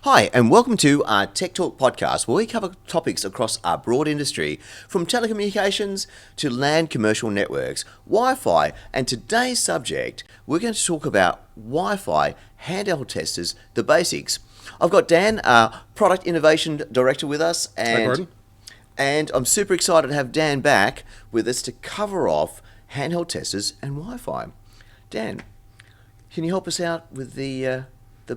Hi, and welcome to our Tech Talk podcast, where we cover topics across our broad industry, from telecommunications to land commercial networks, Wi-Fi, and today's subject, we're going to talk about Wi-Fi, handheld testers, the basics. I've got Dan, our Product Innovation Director, with us, Hi, Gordon. and I'm super excited to have Dan back with us to cover off handheld testers and Wi-Fi. Dan, can you help us out with the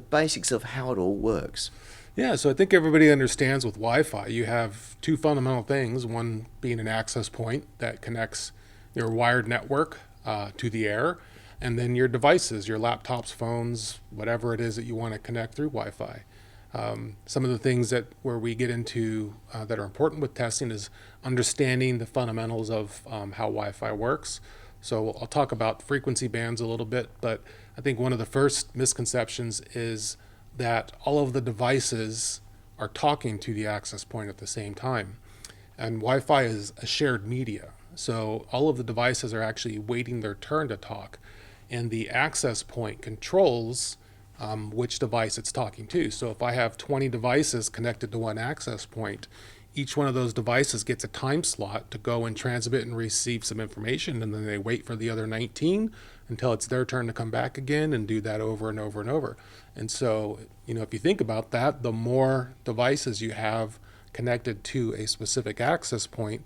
basics of how it all works? Yeah, so I think everybody understands with Wi-Fi, you have two fundamental things, one being an access point that connects your wired network to the air, and then your devices, your laptops, phones, whatever it is that you want to connect through Wi-Fi. Some of the things where we get into that are important with testing is understanding the fundamentals of how Wi-Fi works. So I'll talk about frequency bands a little bit, but I think one of the first misconceptions is that all of the devices are talking to the access point at the same time. And Wi-Fi is a shared media. So all of the devices are actually waiting their turn to talk. And the access point controls which device it's talking to. So if I have 20 devices connected to one access point, each one of those devices gets a time slot to go and transmit and receive some information, and then they wait for the other 19 until it's their turn to come back again and do that over and over and over. And so, if you think about that, the more devices you have connected to a specific access point,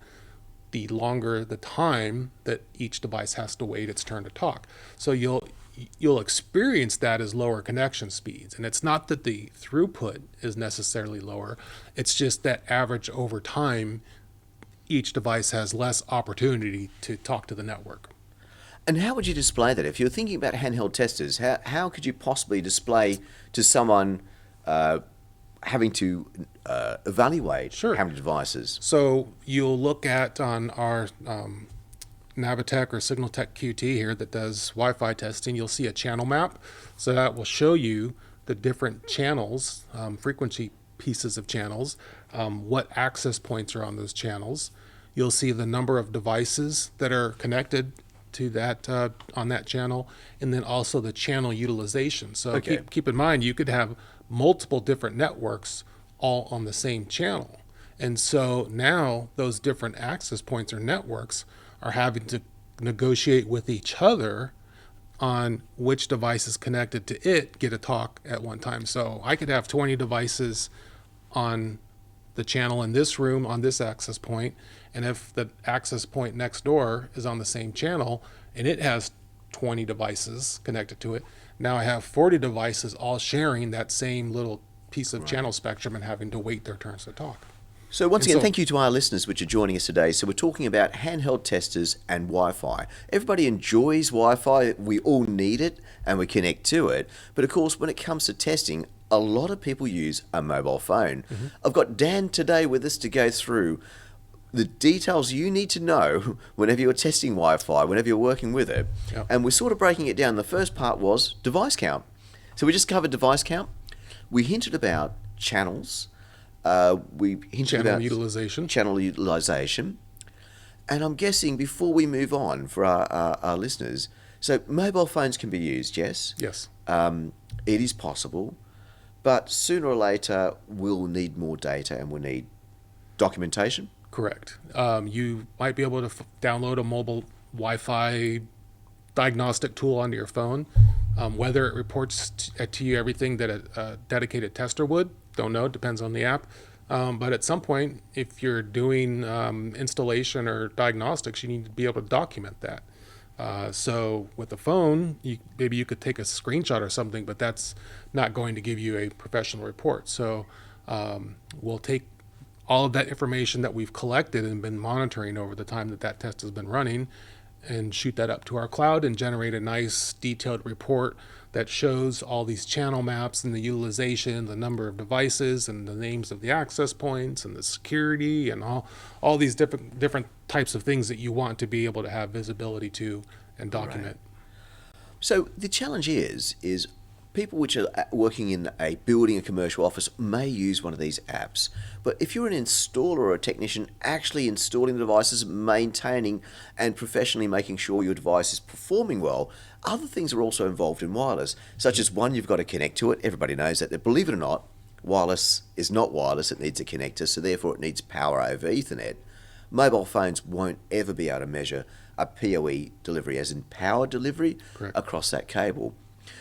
the longer the time that each device has to wait its turn to talk. So you'll experience that as lower connection speeds. And it's not that the throughput is necessarily lower, it's just that average over time, each device has less opportunity to talk to the network. And how would you display that? If you're thinking about handheld testers, how could you possibly display to someone having to evaluate Sure. how many devices? So you'll look at on our Navitech or Signaltech QT here that does Wi-Fi testing, you'll see a channel map. So that will show you the different channels, frequency pieces of channels, what access points are on those channels. You'll see the number of devices that are connected to that on that channel, and then also the channel utilization. So Okay. keep in mind, you could have multiple different networks all on the same channel. And so now those different access points or networks are having to negotiate with each other on which devices connected to it get a talk at one time. So I could have 20 devices on the channel in this room on this access point, and if the access point next door is on the same channel and it has 20 devices connected to it, now I have 40 devices all sharing that same little piece of channel spectrum and having to wait their turns to talk. So once again, thank you to our listeners which are joining us today. So we're talking about handheld testers and Wi-Fi. Everybody enjoys Wi-Fi. We all need it and we connect to it. But of course, when it comes to testing, a lot of people use a mobile phone. Mm-hmm. I've got Dan today with us to go through the details you need to know whenever you're testing Wi-Fi, whenever you're working with it. Yep. And we're sort of breaking it down. The first part was device count. So we just covered device count. We hinted about channels. We hinted about channel utilization. And I'm guessing before we move on for our listeners, so mobile phones can be used, yes? Yes. It is possible, but sooner or later we'll need more data and we'll need documentation. Correct. You might be able to download a mobile Wi-Fi diagnostic tool onto your phone. Whether it reports to you everything that a dedicated tester would, don't know, it depends on the app. But at some point, if you're doing installation or diagnostics, you need to be able to document that. So with the phone, maybe you could take a screenshot or something, but that's not going to give you a professional report. So we'll take all of that information that we've collected and been monitoring over the time that test has been running and shoot that up to our cloud and generate a nice detailed report that shows all these channel maps and the utilization, the number of devices and the names of the access points and the security and all these different types of things that you want to be able to have visibility to and document. Right. So the challenge is people which are working in a building, a commercial office, may use one of these apps. But if you're an installer or a technician actually installing the devices, maintaining and professionally making sure your device is performing well, other things are also involved in wireless, such as one, you've got to connect to it. Everybody knows that. Believe it or not, Wireless is not wireless, it needs a connector, so therefore it needs power over Ethernet. Mobile phones won't ever be able to measure a PoE delivery, as in power delivery, Correct. across that cable.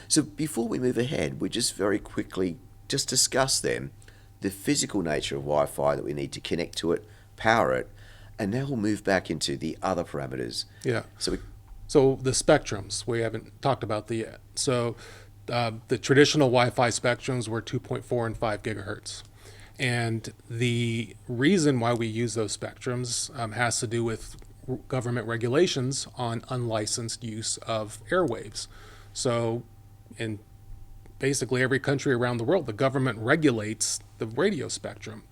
So before we move ahead, we just very quickly just discuss then the physical nature of Wi-Fi that we need to connect to it, power it, and now we'll move back into the other parameters. Yeah. So So the spectrums, we haven't talked about the yet. So the traditional Wi-Fi spectrums were 2.4 and 5 gigahertz. And the reason why we use those spectrums has to do with government regulations on unlicensed use of airwaves. So in basically every country around the world, the government regulates the radio spectrum.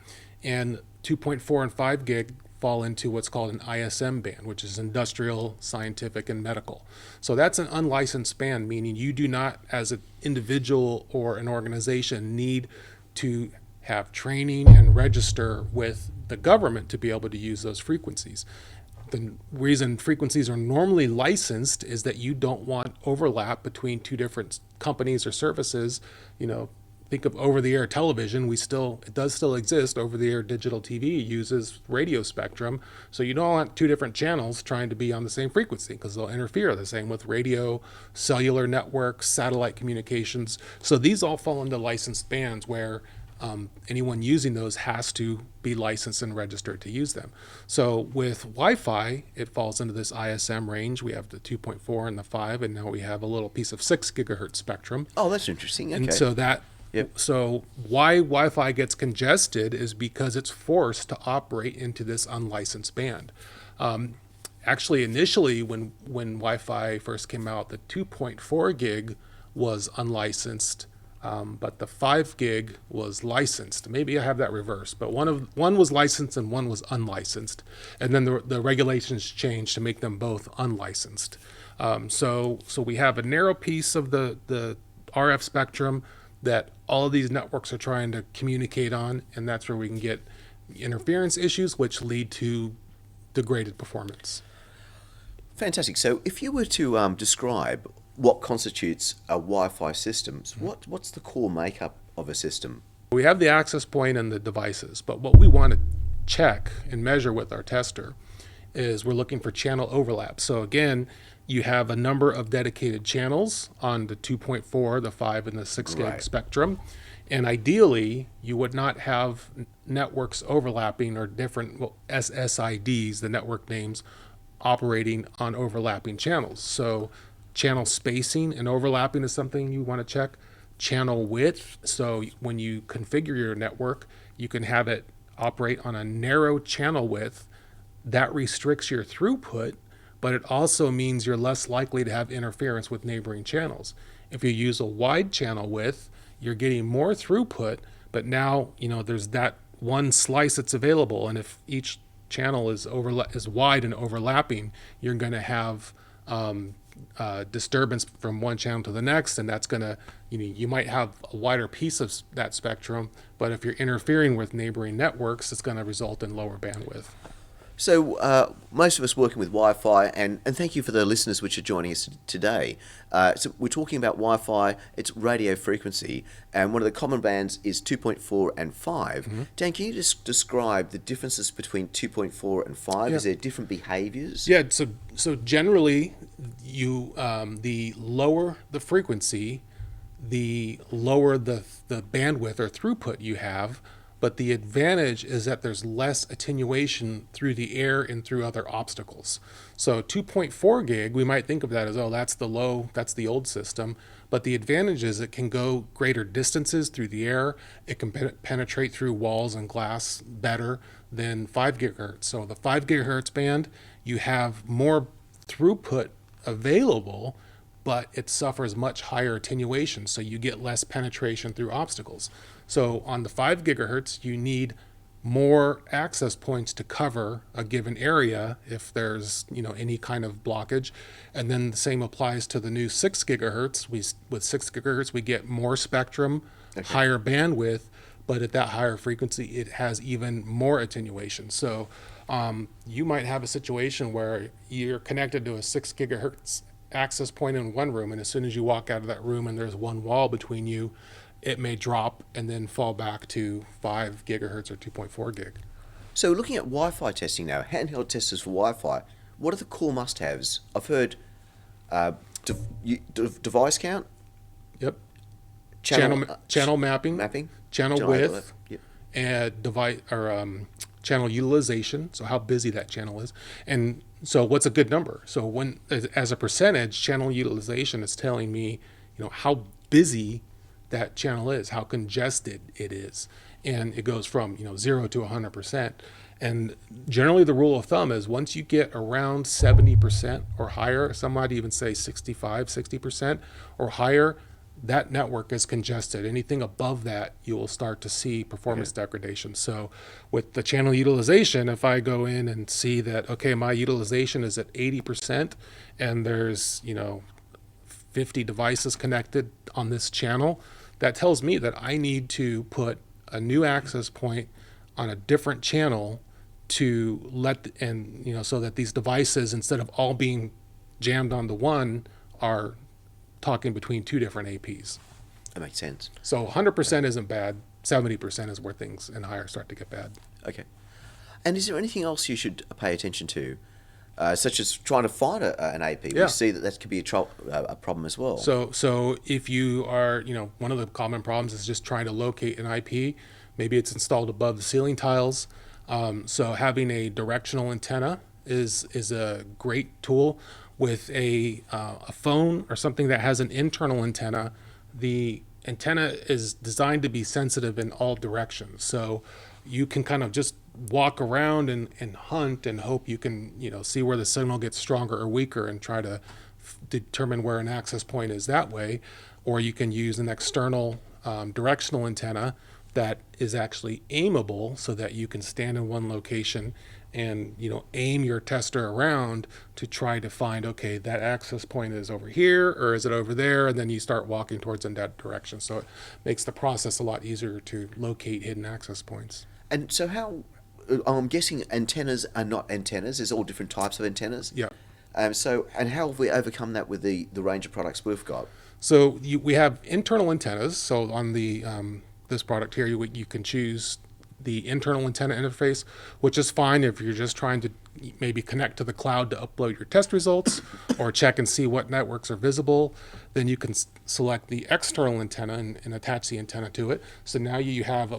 And 2.4 and 5 gig fall into what's called an ISM band, which is industrial, scientific, and medical. So that's an unlicensed band, meaning you do not, as an individual or an organization, need to have training and register with the government to be able to use those frequencies. The reason frequencies are normally licensed is that you don't want overlap between two different companies or services. You know, think of over-the-air television. It does still exist. Over-the-air digital TV uses radio spectrum, so you don't want two different channels trying to be on the same frequency because they'll interfere. The same with radio, cellular networks, satellite communications. So these all fall into licensed bands where anyone using those has to be licensed and registered to use them. So with Wi-Fi, it falls into this ISM range. We have the 2.4 and the 5, and now we have a little piece of 6 gigahertz spectrum. oh, that's interesting. Okay. And so that, Yep. so why Wi-Fi gets congested is because it's forced to operate into this unlicensed band. Actually, initially, when Wi-Fi first came out, the 2.4 gig was unlicensed, but the 5 gig was licensed. Maybe I have that reversed, but one was licensed and one was unlicensed, and then the regulations changed to make them both unlicensed. So we have a narrow piece of the RF spectrum that all of these networks are trying to communicate on, and that's where we can get interference issues, which lead to degraded performance. Fantastic. So if you were to describe what constitutes a Wi-Fi system, what's the core makeup of a system? We have the access point and the devices, but what we want to check and measure with our tester is we're looking for channel overlap. So again, you have a number of dedicated channels on the 2.4, the 5, and the 6 gig Right. spectrum. And ideally, you would not have networks overlapping or different SSIDs, the network names, operating on overlapping channels. So channel spacing and overlapping is something you want to check. Channel width, so when you configure your network, you can have it operate on a narrow channel width. That restricts your throughput, but it also means you're less likely to have interference with neighboring channels. If you use a wide channel width, you're getting more throughput, but now there's that one slice that's available, and if each channel is wide and overlapping, you're going to have disturbance from one channel to the next, and that's going to you might have a wider piece of that spectrum, but if you're interfering with neighboring networks, it's going to result in lower bandwidth. So most of us working with Wi-Fi, and thank you for the listeners which are joining us today. So we're talking about Wi-Fi, it's radio frequency, and one of the common bands is 2.4 and 5. Mm-hmm. Dan, can you just describe the differences between 2.4 and 5? Yeah. Is there different behaviors? Yeah, so generally, the lower the frequency, the lower the bandwidth or throughput you have. But the advantage is that there's less attenuation through the air and through other obstacles. So 2.4 gig, we might think of that as, that's the old system. But the advantage is it can go greater distances through the air. It can penetrate through walls and glass better than 5 gigahertz. So the 5 gigahertz band, you have more throughput available, but it suffers much higher attenuation, so you get less penetration through obstacles. So on the 5 gigahertz, you need more access points to cover a given area if there's any kind of blockage. And then the same applies to the new 6 gigahertz. With 6 gigahertz, we get more spectrum, higher bandwidth, but at that higher frequency, it has even more attenuation. So you might have a situation where you're connected to a 6 gigahertz access point in one room, and as soon as you walk out of that room and there's one wall between you, it may drop and then fall back to 5 gigahertz or 2.4 gig. So looking at Wi-Fi testing now, handheld testers for Wi-Fi, what are the core must-haves? I've heard device count, Yep. channel Channel mapping, mapping, channel width, overlap. Yep. and channel utilization. So how busy that channel is, and so what's a good number? So when as a percentage, channel utilization is telling me, how busy that channel is, how congested it is, and it goes from 0 to 100%. And generally, the rule of thumb is once you get around 70% or higher, some might even say 65, 60% or higher, that network is congested. Anything above that, you will start to see performance degradation. So with the channel utilization, if I go in and see that, okay, my utilization is at 80% and there's, 50 devices connected on this channel, that tells me that I need to put a new access point on a different channel to so that these devices, instead of all being jammed onto one, are talking between two different APs. That makes sense. So 100% isn't bad. 70% is where things and higher start to get bad. Okay. And is there anything else you should pay attention to, such as trying to find an AP? Yeah. We see that could be a problem as well. So if you are, one of the common problems is just trying to locate an IP. Maybe it's installed above the ceiling tiles. So having a directional antenna is a great tool. With a phone or something that has an internal antenna, the antenna is designed to be sensitive in all directions. So you can kind of just walk around and hunt and hope you can see where the signal gets stronger or weaker and try to determine where an access point is that way. Or you can use an external directional antenna that is actually aimable so that you can stand in one location and aim your tester around to try to find, okay, that access point is over here or is it over there, and then you start walking towards in that direction. So it makes the process a lot easier to locate hidden access points. And so how, I'm guessing antennas are not antennas. There's all different types of antennas. Yeah. And how have we overcome that with the range of products we've got? So we have internal antennas. So on the this product here, you can choose the internal antenna interface, which is fine if you're just trying to maybe connect to the cloud to upload your test results or check and see what networks are visible. Then you can select the external antenna and attach the antenna to it. So now you have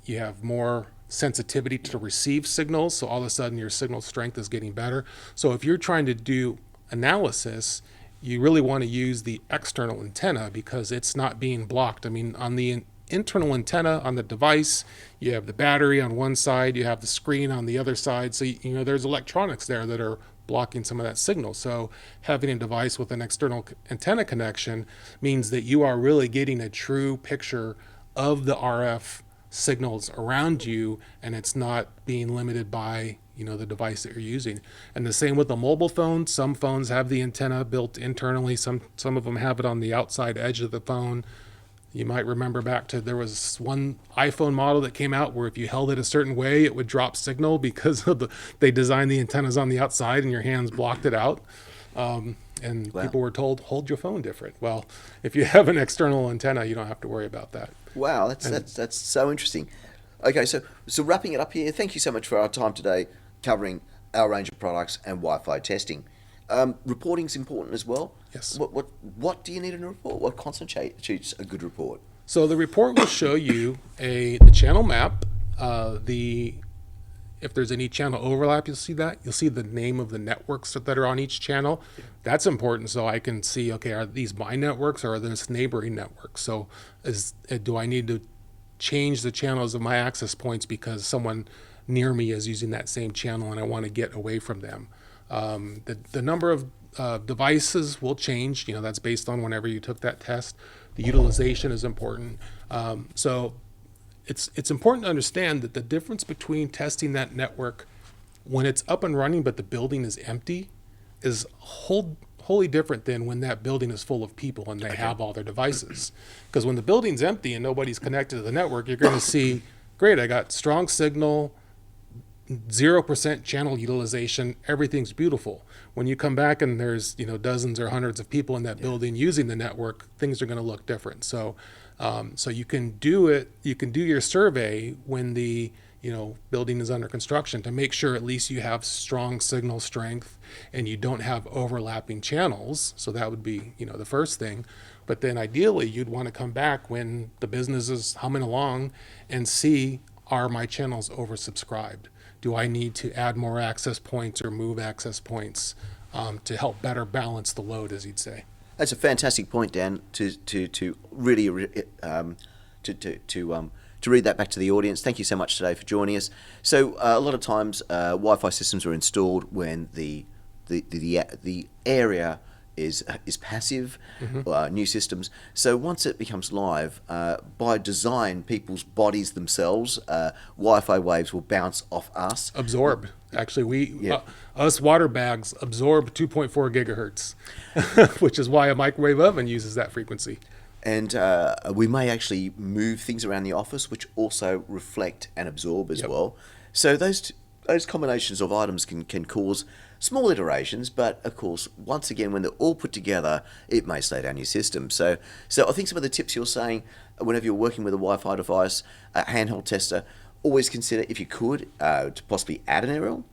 you have more sensitivity to receive signals. So all of a sudden your signal strength is getting better. So if you're trying to do analysis, you really want to use the external antenna because it's not being blocked. I mean, on the internal antenna on the device, you have the battery on one side, you have the screen on the other side. So, there's electronics there that are blocking some of that signal. So having a device with an external antenna connection means that you are really getting a true picture of the RF signals around you, and it's not being limited by the device that you're using. And the same with the mobile phone. Some phones have the antenna built internally. Some of them have it on the outside edge of the phone. You might remember back to, there was one iPhone model that came out where if you held it a certain way, it would drop signal because they designed the antennas on the outside and your hands blocked it out. And wow. People were told, hold your phone different. Well, if you have an external antenna, you don't have to worry about that. Wow, that's so interesting. Okay, so wrapping it up here, thank you so much for our time today covering our range of products and Wi-Fi testing. Reporting is important as well. Yes. What do you need in a report? What constitutes a good report? So the report will show you the channel map. If there's any channel overlap, you'll see that. You'll see the name of the networks that are on each channel. Yeah. That's important, so I can see, okay, are these my networks or are this neighboring networks? So do I need to change the channels of my access points because someone near me is using that same channel and I want to get away from them? The number of devices will change. That's based on whenever you took that test. The utilization is important. So it's important to understand that the difference between testing that network when it's up and running but the building is empty is wholly different than when that building is full of people and they have all their devices. Because when the building's empty and nobody's connected to the network, you're going to see, great, I got strong signal, 0% channel utilization, everything's beautiful. When you come back and there's dozens or hundreds of people in that building using the network, things are going to look different. So so you can do it. You can do your survey when the building is under construction to make sure at least you have strong signal strength and you don't have overlapping channels. So that would be the first thing. But then ideally you'd want to come back when the business is humming along and see, are my channels oversubscribed? Do I need to add more access points or move access points to help better balance the load, as you'd say? That's a fantastic point, Dan. To really to read that back to the audience. Thank you so much today for joining us. So a lot of times Wi-Fi systems are installed when the area is passive, new systems. So once it becomes live, by design, people's bodies themselves, Wi-Fi waves will bounce off us. Absorb. Actually, us water bags absorb 2.4 gigahertz, which is why a microwave oven uses that frequency. And we may actually move things around the office, which also reflect and absorb as well. So those combinations of items can cause small iterations, but of course, once again, when they're all put together, it may slow down your system. So I think some of the tips you're saying, whenever you're working with a Wi-Fi device, a handheld tester, always consider, if you could, to possibly add an aerial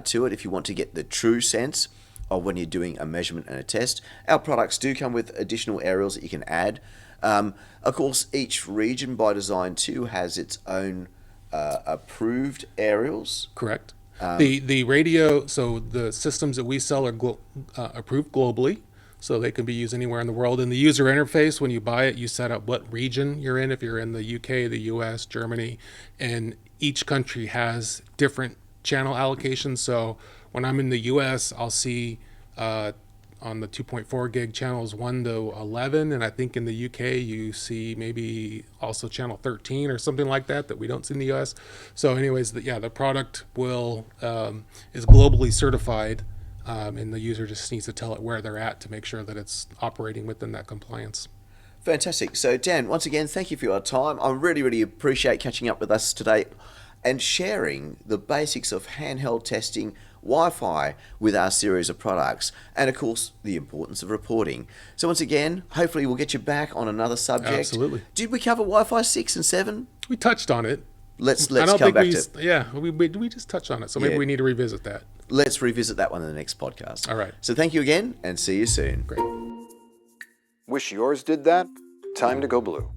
to it if you want to get the true sense of when you're doing a measurement and a test. Our products do come with additional aerials that you can add. Of course, each region by design too has its own approved aerials. Correct. The radio, so the systems that we sell are approved globally, so they can be used anywhere in the world. In the user interface, when you buy it, you set up what region you're in, if you're in the UK, the US, Germany, and each country has different channel allocations. So when I'm in the US, I'll see on the 2.4 gig channels 1 to 11, and I think in the UK you see maybe also channel 13 or something like that we don't see in the US. So anyways, the product will is globally certified, and the user just needs to tell it where they're at to make sure that it's operating within that compliance. Fantastic. So Dan, once again, thank you for your time. I really appreciate catching up with us today and sharing the basics of handheld testing, Wi-Fi with our series of products, and of course the importance of reporting. So once again, hopefully we'll get you back on another subject. Absolutely. Did we cover Wi-Fi 6 and 7? We touched on it. Let's come back to we just touched on it, so maybe we need to revisit that. Let's revisit that one in the next podcast. All right. So thank you again, and see you soon. Great. Wish yours did that? Time to go blue.